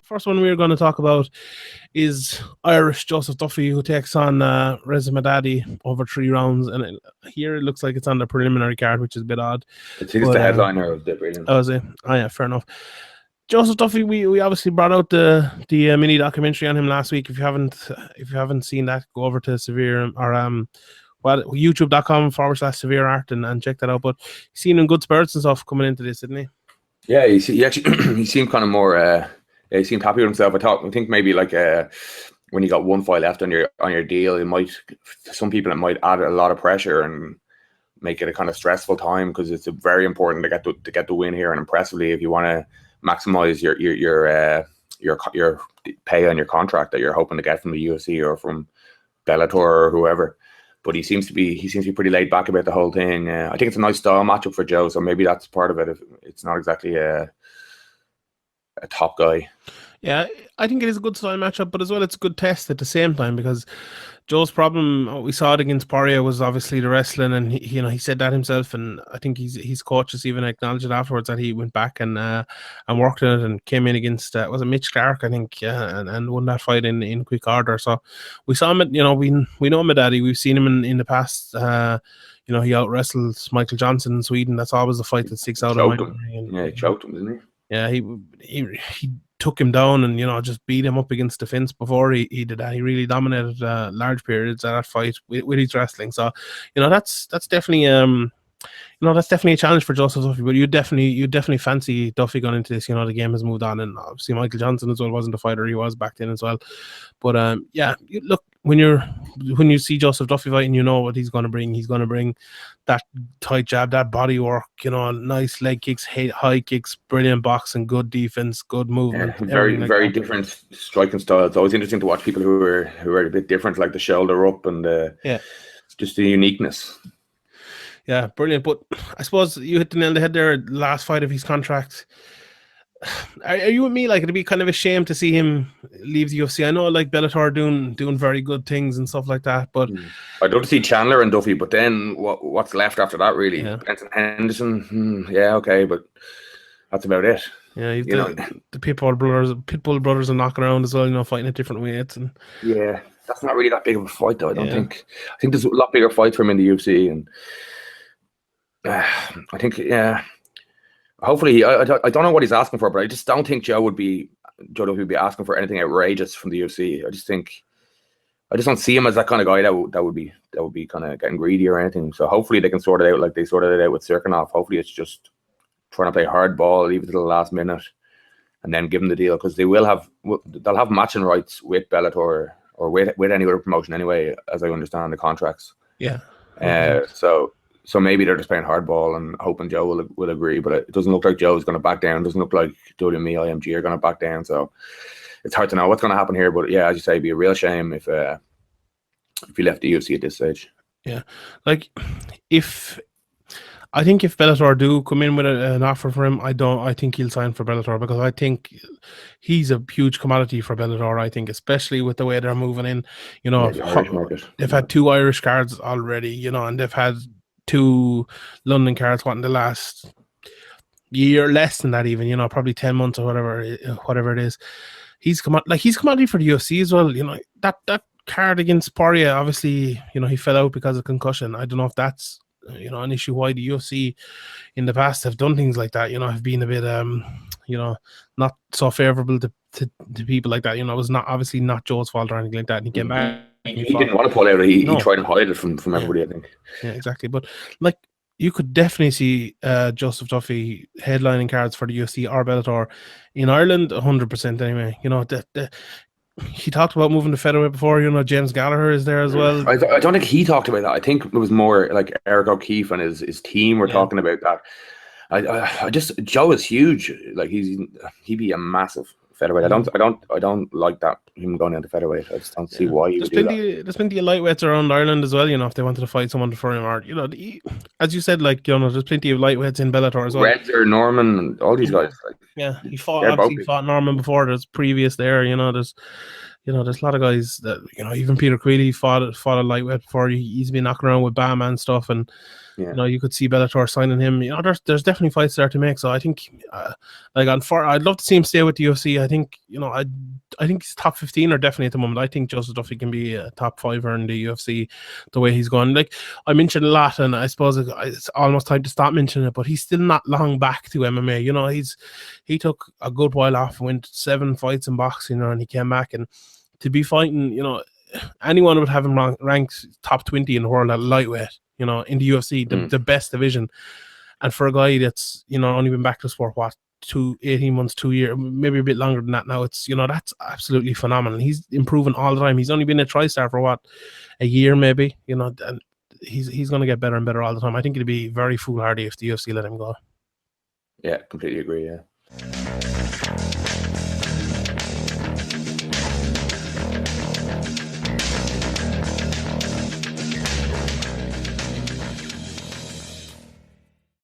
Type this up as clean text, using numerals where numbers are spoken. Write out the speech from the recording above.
first one we're going to talk about is Irish Joseph Duffy, who takes on Reza Madadi over 3 rounds. And here it looks like it's on the preliminary card, which is a bit odd. I think it's the headliner of the prelims. Oh, is it? Oh, yeah, fair enough. Joseph Duffy, we obviously brought out the mini documentary on him last week. If you haven't seen that, go over to Severe or youtube.com/Severe Art and check that out. But he's seen in good spirits and stuff coming into this, didn't he? Yeah, he actually he seemed kind of more. He seemed happy with himself. I think maybe like when you got one fight left on your deal, some people it might add a lot of pressure and make it a kind of stressful time, because it's very important to get the win here, and impressively, if you want to maximize your pay on your contract that you're hoping to get from the UFC or from Bellator or whoever. But he seems to be pretty laid back about the whole thing. I think it's a nice style matchup for Joe, so maybe that's part of it. It's not exactly a top guy. Yeah, I think it is a good style matchup, but as well, it's a good test at the same time, because Joe's problem, we saw it against Poirier, was obviously the wrestling, and he said that himself, and I think his coaches even acknowledged it afterwards, that he went back and worked on it and came in against was it Mitch Clark, I think, and won that fight in quick order. So we saw him, we know Madadi, we've seen him in the past. He out wrestled Michael Johnson in Sweden. That's always the fight that sticks out of my memory. Yeah, he choked him, didn't he? Yeah, he took him down and just beat him up against the fence before he did that. He really dominated large periods of that fight with his wrestling. So that's definitely that's definitely a challenge for Joseph Duffy. But you definitely fancy Duffy going into this. The game has moved on, and obviously Michael Johnson as well wasn't the fighter he was back then as well. But look, when you see Joseph Duffy fighting, you know what he's going to bring. He's going to bring that tight jab, that body work, nice leg kicks, high kicks, brilliant boxing, good defense, good movement. Yeah, very different striking style. It's always interesting to watch people who are a bit different, like the shoulder up and just the uniqueness. Yeah, brilliant. But I suppose you hit the nail on the head there. Last fight of his contract. Are you with me? Like, it'd be kind of a shame to see him leave the UFC. I know, like, Bellator are doing very good things and stuff like that, but I'd love to see Chandler and Duffy. But then what's left after that, really? Yeah. Benson Henderson, yeah, okay, but that's about it. Yeah, the Pitbull brothers are knocking around as well, fighting at different weights, and yeah, that's not really that big of a fight, though. I don't think. I think there's a lot bigger fights for him in the UFC, and I think, yeah. Hopefully, I don't know what he's asking for, but I just don't think Joe Duffy would be asking for anything outrageous from the UFC. I just don't see him as that kind of guy that would be kind of getting greedy or anything. So hopefully they can sort it out like they sorted it out with Sirkunov. Hopefully it's just trying to play hard ball, leave it to the last minute, and then give him the deal, because they'll have matching rights with Bellator or with any other promotion anyway, as I understand the contracts. Yeah. So maybe they're just playing hardball and hoping Joe will agree, but it doesn't look like Joe's going to back down. It doesn't look like WME, IMG are going to back down. So it's hard to know what's going to happen here. But yeah, as you say, it'd be a real shame if he left the UFC at this stage. Yeah, like I think if Bellator do come in with an offer for him, I think he'll sign for Bellator, because I think he's a huge commodity for Bellator. I think, especially with the way they're moving in. They've had 2 Irish cards already, and they've had 2 London cards in the last year, less than that even, probably 10 months or whatever it is. He's commodity for the UFC as well. That card against Poirier, obviously, he fell out because of concussion. I don't know if that's an issue why the UFC in the past have done things like that, have been a bit not so favorable to people like that. It was obviously not Joe's fault or anything like that, and he came back. He didn't want to pull out. He tried to hide it from everybody, I think. Yeah, exactly. But like, you could definitely see Joseph Duffy headlining cards for the UFC or Bellator in Ireland, 100% anyway. He talked about moving to featherweight before. James Gallagher is there as well. I don't think he talked about that. I think it was more like Eric O'Keefe and his team were talking about that. Joe is huge. Like, he'd be a massive featherweight. I don't like that, him going into featherweight. I just don't see why he would do that. There's plenty of lightweights around Ireland as well, if they wanted to fight someone for him, or as you said, like, there's plenty of lightweights in Bellator as well. Reza, Norman, and all these guys. Yeah, he fought Norman before. There's previous there, there's a lot of guys that, even Peter Queally fought a lightweight before. He's been knocking around with Bama and stuff, and Yeah. You know, you could see Bellator signing him. You know, there's definitely fights there to make. So I think, I'd love to see him stay with the UFC. I think, you know, I think he's top 15 or definitely at the moment. I think Joseph Duffy can be a top 5er in the UFC the way he's gone. Like I mentioned a lot, and I suppose it's almost time to stop mentioning it, but he's still not long back to MMA. You know, he took a good while off, went 7 fights in boxing, you know, and he came back, and to be fighting, you know, anyone would have him ranked top 20 in the world at lightweight, you know, in the UFC, the best division. And for a guy that's, you know, only been back to the sport, 18 months, 2 years, maybe a bit longer than that now, it's, you know, that's absolutely phenomenal. He's improving all the time. He's only been a TriStar for a year maybe, you know, and he's going to get better and better all the time. I think it'd be very foolhardy if the UFC let him go. Yeah, completely agree, yeah.